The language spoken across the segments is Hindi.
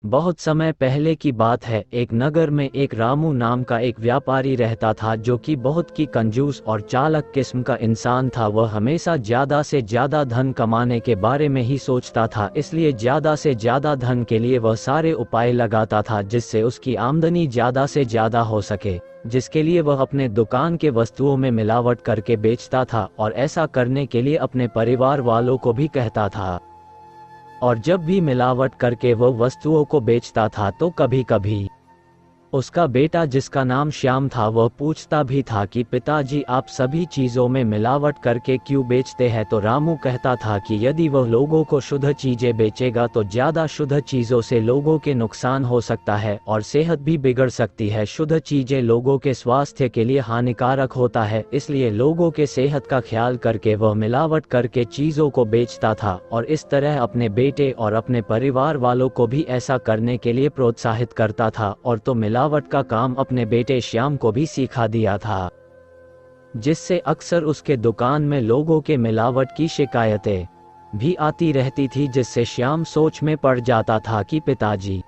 बहुत समय पहले की बात है। एक नगर में एक रामू नाम का एक व्यापारी रहता था जो कि बहुत की कंजूस और चालाक किस्म का इंसान था। वह हमेशा ज्यादा से ज्यादा धन कमाने के बारे में ही सोचता था, इसलिए ज्यादा से ज्यादा धन के लिए वह सारे उपाय लगाता था जिससे उसकी आमदनी ज्यादा से ज्यादा हो सके, जिसके लिए वह अपने दुकान के वस्तुओं में मिलावट करके बेचता था और ऐसा करने के लिए अपने परिवार वालों को भी कहता था। और जब भी मिलावट करके वो वस्तुओं को बेचता था तो कभी कभी उसका बेटा जिसका नाम श्याम था वह पूछता भी था कि पिताजी आप सभी चीज़ों में मिलावट करके क्यों बेचते हैं। तो रामू कहता था कि यदि वह लोगों को शुद्ध चीज़ें बेचेगा तो ज़्यादा शुद्ध चीज़ों से लोगों के नुकसान हो सकता है और सेहत भी बिगड़ सकती है। शुद्ध चीज़ें लोगों के स्वास्थ्य के लिए हानिकारक होता है, इसलिए लोगों के सेहत का ख्याल करके वह मिलावट करके चीज़ों को बेचता था और इस तरह अपने बेटे और अपने परिवार वालों को भी ऐसा करने के लिए प्रोत्साहित करता था और तो मिलावट का काम अपने बेटे श्याम को भी सिखा दिया था, जिससे अक्सर उसके दुकान में लोगों के मिलावट की शिकायतें भी आती रहती थी, जिससे श्याम सोच में पड़ जाता था कि पिताजी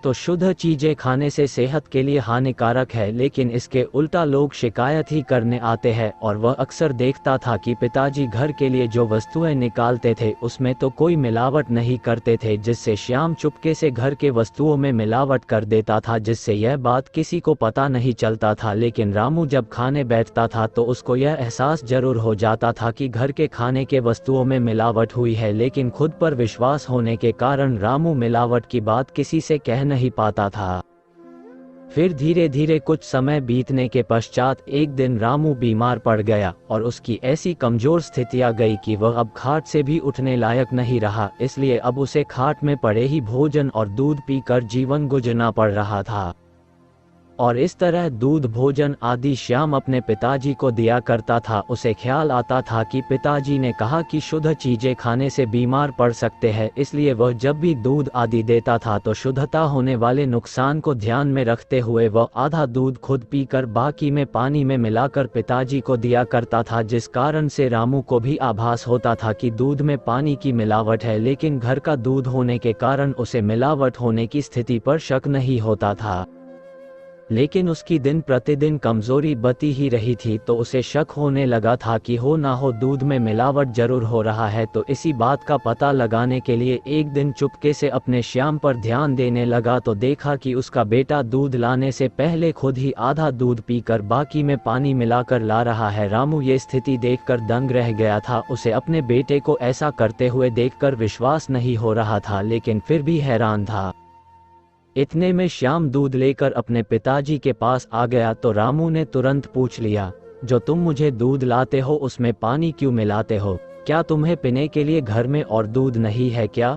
तो शुद्ध चीजें खाने से सेहत के लिए हानिकारक है, लेकिन इसके उल्टा लोग शिकायत ही करने आते हैं। और वह अक्सर देखता था कि पिताजी घर के लिए जो वस्तुएं निकालते थे उसमें तो कोई मिलावट नहीं करते थे, जिससे श्याम चुपके से घर के वस्तुओं में मिलावट कर देता था, जिससे यह बात किसी को पता नहीं चलता था। लेकिन रामू जब खाने बैठता था तो उसको यह एहसास जरूर हो जाता था कि घर के खाने के वस्तुओं में मिलावट हुई है, लेकिन खुद पर विश्वास होने के कारण रामू मिलावट की बात किसी से कह नहीं पाता था। फिर धीरे धीरे कुछ समय बीतने के पश्चात एक दिन रामू बीमार पड़ गया और उसकी ऐसी कमजोर स्थिति आ गई कि वह अब खाट से भी उठने लायक नहीं रहा, इसलिए अब उसे खाट में पड़े ही भोजन और दूध पीकर जीवन गुजरना पड़ रहा था। और इस तरह दूध भोजन आदि श्याम अपने पिताजी को दिया करता था। उसे ख्याल आता था कि पिताजी ने कहा कि शुद्ध चीजें खाने से बीमार पड़ सकते हैं, इसलिए वह जब भी दूध आदि देता था तो शुद्धता होने वाले नुकसान को ध्यान में रखते हुए वह आधा दूध खुद पीकर बाकी में पानी में मिलाकर पिताजी को दिया करता था, जिस कारण से रामू को भी आभास होता था कि दूध में पानी की मिलावट है, लेकिन घर का दूध होने के कारण उसे मिलावट होने की स्थिति पर शक नहीं होता था। लेकिन उसकी दिन प्रतिदिन कमजोरी बती ही रही थी, तो उसे शक होने लगा था कि हो ना हो दूध में मिलावट जरूर हो रहा है। तो इसी बात का पता लगाने के लिए एक दिन चुपके से अपने श्याम पर ध्यान देने लगा तो देखा कि उसका बेटा दूध लाने से पहले खुद ही आधा दूध पीकर बाकी में पानी मिलाकर ला रहा है। रामू ये स्थिति देखकर दंग रह गया था। उसे अपने बेटे को ऐसा करते हुए देखकर विश्वास नहीं हो रहा था, लेकिन फिर भी हैरान था। इतने में श्याम दूध लेकर अपने पिताजी के पास आ गया तो रामू ने तुरंत पूछ लिया, जो तुम मुझे दूध लाते हो उसमें पानी क्यों मिलाते हो? क्या तुम्हें पीने के लिए घर में और दूध नहीं है क्या?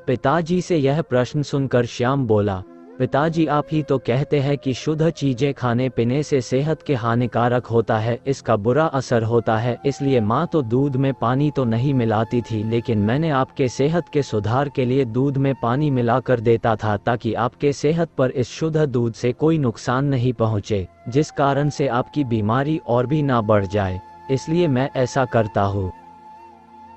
पिताजी से यह प्रश्न सुनकर श्याम बोला, पिताजी आप ही तो कहते हैं कि शुद्ध चीजें खाने पीने से सेहत के हानिकारक होता है, इसका बुरा असर होता है, इसलिए माँ तो दूध में पानी तो नहीं मिलाती थी, लेकिन मैंने आपके सेहत के सुधार के लिए दूध में पानी मिलाकर देता था ताकि आपके सेहत पर इस शुद्ध दूध से कोई नुकसान नहीं पहुँचे, जिस कारण से आपकी बीमारी और भी ना बढ़ जाए, इसलिए मैं ऐसा करता हूँ।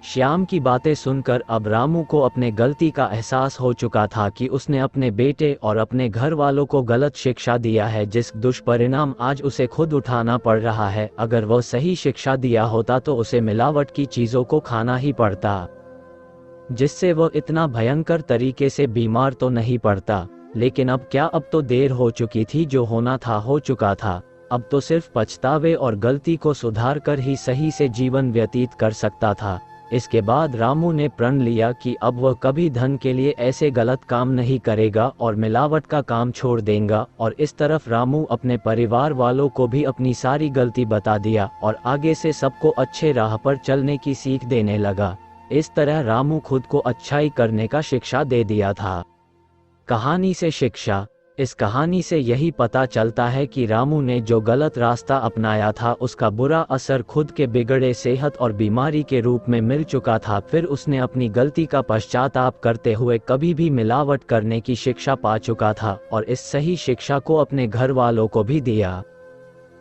श्याम की बातें सुनकर अब रामू को अपने गलती का एहसास हो चुका था कि उसने अपने बेटे और अपने घर वालों को गलत शिक्षा दिया है, जिस दुष्परिणाम आज उसे खुद उठाना पड़ रहा है। अगर वह सही शिक्षा दिया होता तो उसे मिलावट की चीज़ों को खाना ही पड़ता, जिससे वह इतना भयंकर तरीके से बीमार तो नहीं पड़ता। लेकिन अब क्या, अब तो देर हो चुकी थी, जो होना था हो चुका था। अब तो सिर्फ पछतावे और गलती को सुधार कर ही सही से जीवन व्यतीत कर सकता था। इसके बाद रामू ने प्रण लिया कि अब वह कभी धन के लिए ऐसे गलत काम नहीं करेगा और मिलावट का काम छोड़ देगा। और इस तरफ रामू अपने परिवार वालों को भी अपनी सारी गलती बता दिया और आगे से सबको अच्छे राह पर चलने की सीख देने लगा। इस तरह रामू खुद को अच्छाई करने का शिक्षा दे दिया था। कहानी से शिक्षा। इस कहानी से यही पता चलता है कि रामू ने जो गलत रास्ता अपनाया था उसका बुरा असर खुद के बिगड़े सेहत और बीमारी के रूप में मिल चुका था। फिर उसने अपनी गलती का पश्चाताप करते हुए कभी भी मिलावट करने की शिक्षा पा चुका था और इस सही शिक्षा को अपने घर वालों को भी दिया।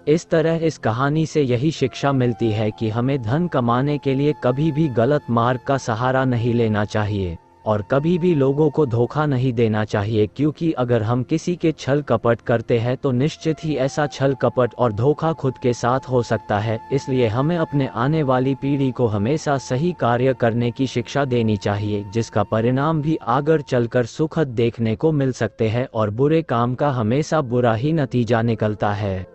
इस तरह इस कहानी से यही शिक्षा मिलती है कि हमें धन कमाने के लिए कभी भी गलत मार्ग का सहारा नहीं लेना चाहिए। और कभी भी लोगों को धोखा नहीं देना चाहिए, क्योंकि अगर हम किसी के छल कपट करते हैं तो निश्चित ही ऐसा छल कपट और धोखा खुद के साथ हो सकता है। इसलिए हमें अपने आने वाली पीढ़ी को हमेशा सही कार्य करने की शिक्षा देनी चाहिए, जिसका परिणाम भी आगे चलकर सुखद देखने को मिल सकते हैं और बुरे काम का हमेशा बुरा ही नतीजा निकलता है।